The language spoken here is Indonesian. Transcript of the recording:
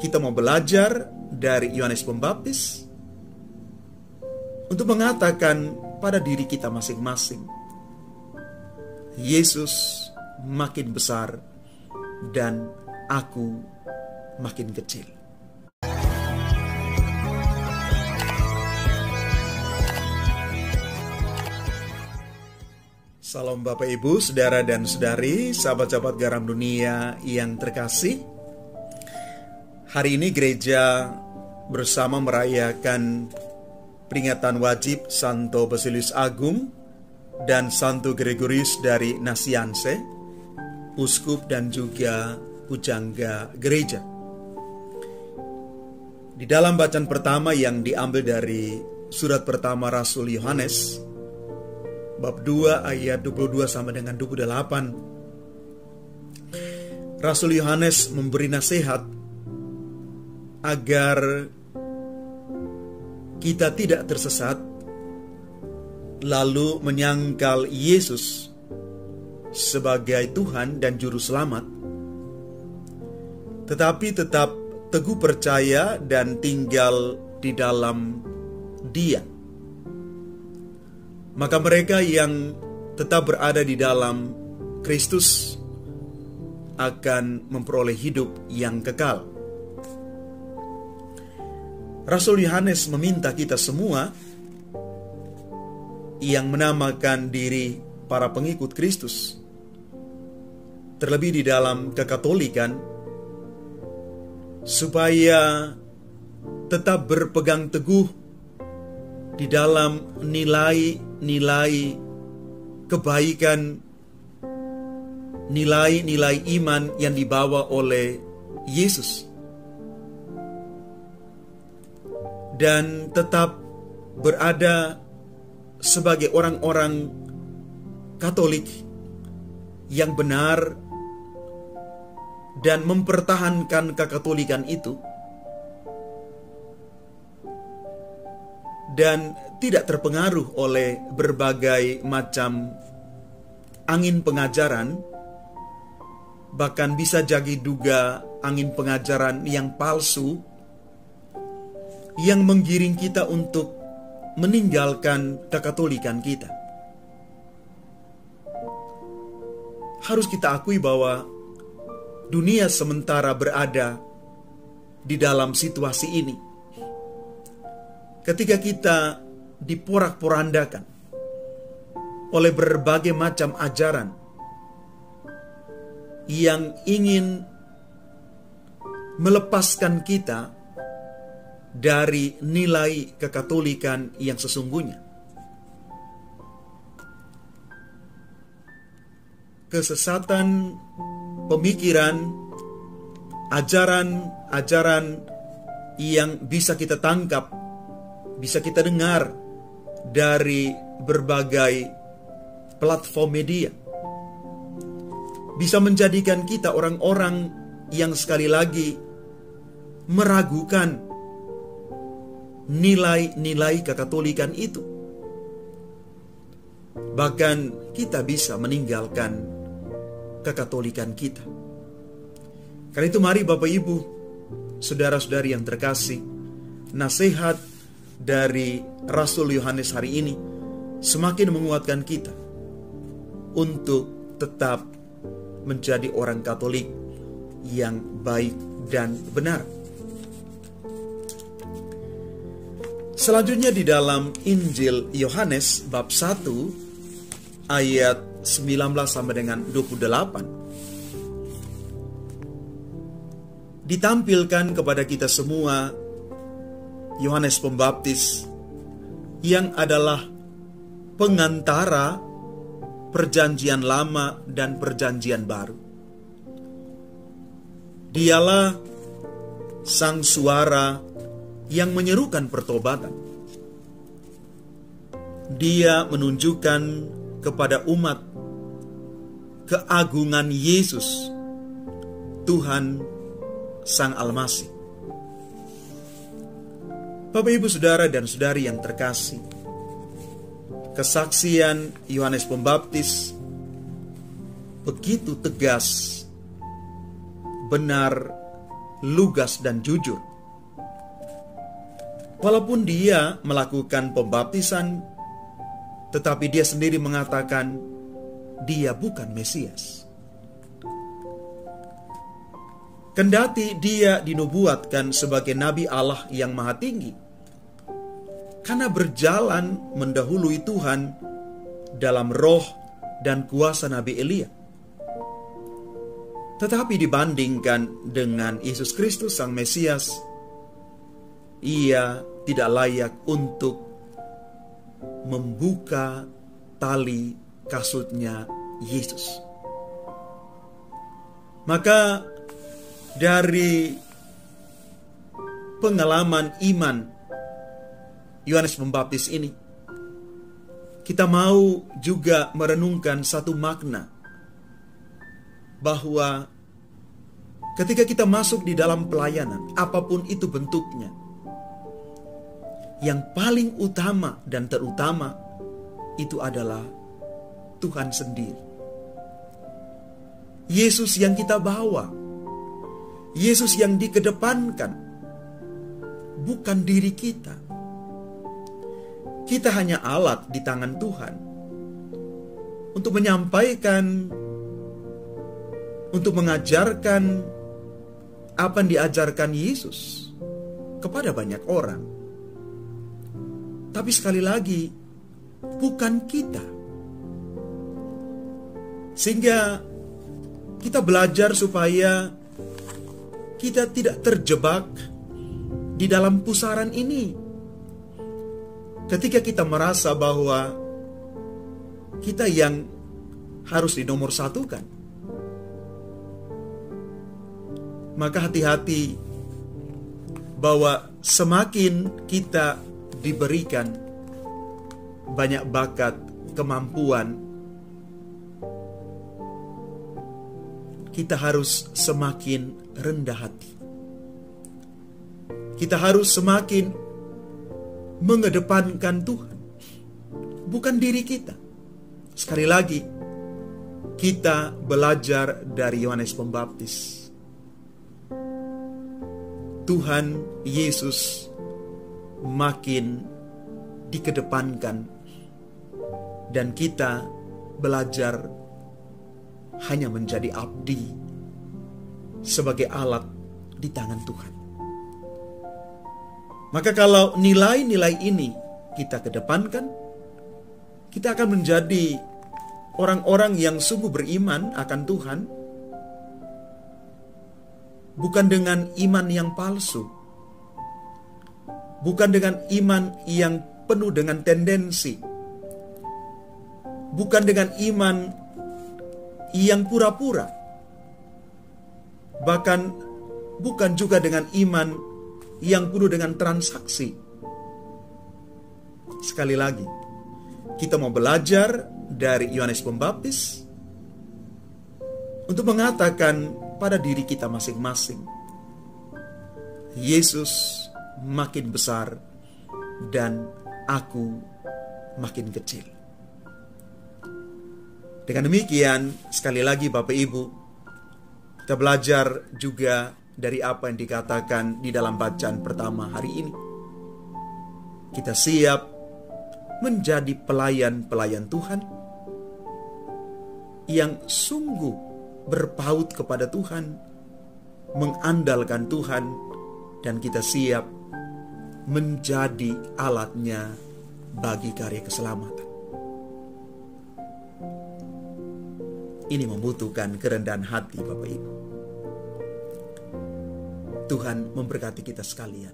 kita mau belajar dari Yohanes Pembaptis untuk mengatakan pada diri kita masing-masing, Yesus makin besar dan aku makin kecil. Salam Bapak Ibu, Saudara dan Saudari, sahabat-sahabat Garam Dunia yang terkasih. Hari ini gereja bersama merayakan peringatan wajib Santo Basilius Agung dan Santo Gregorius dari Nazianze, uskup dan juga pujangga gereja. Di dalam bacaan pertama yang diambil dari surat pertama Rasul Yohanes, bab 2 ayat 22 sampai dengan 28, Rasul Yohanes memberi nasihat agar kita tidak tersesat lalu menyangkal Yesus sebagai Tuhan dan Juru Selamat, tetapi tetap teguh percaya dan tinggal di dalam Dia. Maka mereka yang tetap berada di dalam Kristus akan memperoleh hidup yang kekal. Rasul Yohanes meminta kita semua yang menamakan diri para pengikut Kristus, terlebih di dalam kekatolikan, supaya tetap berpegang teguh di dalam nilai-nilai kebaikan, nilai-nilai iman yang dibawa oleh Yesus, dan tetap berada sebagai orang-orang Katolik yang benar dan mempertahankan kekatolikan itu, dan tidak terpengaruh oleh berbagai macam angin pengajaran, bahkan bisa jadi juga angin pengajaran yang palsu yang menggiring kita untuk meninggalkan kekatolikan kita. Harus kita akui bahwa dunia sementara berada di dalam situasi ini. Ketika kita diporak-porandakan oleh berbagai macam ajaran yang ingin melepaskan kita dari nilai kekatolikan yang sesungguhnya. Kesesatan pemikiran, ajaran-ajaran yang bisa kita tangkap, bisa kita dengar dari berbagai platform media, bisa menjadikan kita orang-orang yang sekali lagi meragukan nilai-nilai kekatolikan itu. Bahkan kita bisa meninggalkan kekatolikan kita. Karena itu mari Bapak Ibu, saudara-saudari yang terkasih, nasihat dari Rasul Yohanes hari ini semakin menguatkan kita untuk tetap menjadi orang Katolik yang baik dan benar. Selanjutnya di dalam Injil Yohanes bab 1 ayat 19 sampai dengan 28 ditampilkan kepada kita semua Yohanes Pembaptis yang adalah pengantara perjanjian lama dan perjanjian baru. Dialah sang suara yang menyerukan pertobatan. Dia menunjukkan kepada umat keagungan Yesus, Tuhan Sang Almasih. Bapak, Ibu, Saudara dan Saudari yang terkasih, kesaksian Yohanes Pembaptis begitu tegas, benar, lugas dan jujur. Walaupun dia melakukan pembaptisan, tetapi dia sendiri mengatakan dia bukan Mesias. Kendati dia dinubuatkan sebagai Nabi Allah yang Maha Tinggi, karena berjalan mendahului Tuhan dalam roh dan kuasa Nabi Elia. Tetapi dibandingkan dengan Yesus Kristus Sang Mesias, ia tidak layak untuk membuka tali kasutnya Yesus. Maka dari pengalaman iman Yohanes Pembaptis ini, kita mau juga merenungkan satu makna, bahwa ketika kita masuk di dalam pelayanan, apapun itu bentuknya, yang paling utama dan terutama itu adalah Tuhan sendiri. Yesus yang kita bawa, Yesus yang dikedepankan, bukan diri kita. Kita hanya alat di tangan Tuhan untuk menyampaikan, untuk mengajarkan apa yang diajarkan Yesus kepada banyak orang. Tapi sekali lagi, bukan kita. Sehingga kita belajar supaya kita tidak terjebak di dalam pusaran ini. Ketika kita merasa bahwa kita yang harus dinomorsatukan, maka hati-hati bahwa semakin kita diberikan banyak bakat, kemampuan, kita harus semakin rendah hati. Kita harus semakin mengedepankan Tuhan, bukan diri kita. Sekali lagi, kita belajar dari Yohanes Pembaptis. Tuhan Yesus makin dikedepankan, dan kita belajar hanya menjadi abdi sebagai alat di tangan Tuhan. Maka kalau nilai-nilai ini kita kedepankan, kita akan menjadi orang-orang yang sungguh beriman akan Tuhan, bukan dengan iman yang palsu, bukan dengan iman yang penuh dengan tendensi, bukan dengan iman yang pura-pura, bahkan bukan juga dengan iman yang penuh dengan transaksi. Sekali lagi, kita mau belajar dari Yohanes Pembaptis untuk mengatakan pada diri kita masing-masing, Yesus makin besar dan aku makin kecil. Dengan demikian, sekali lagi Bapak Ibu, kita belajar juga dari apa yang dikatakan di dalam bacaan pertama hari ini. Kita siap menjadi pelayan-pelayan Tuhan yang sungguh berpaut kepada Tuhan, mengandalkan Tuhan, dan kita siap menjadi alatnya bagi karya keselamatan. Ini membutuhkan kerendahan hati Bapak Ibu. Tuhan memberkati kita sekalian.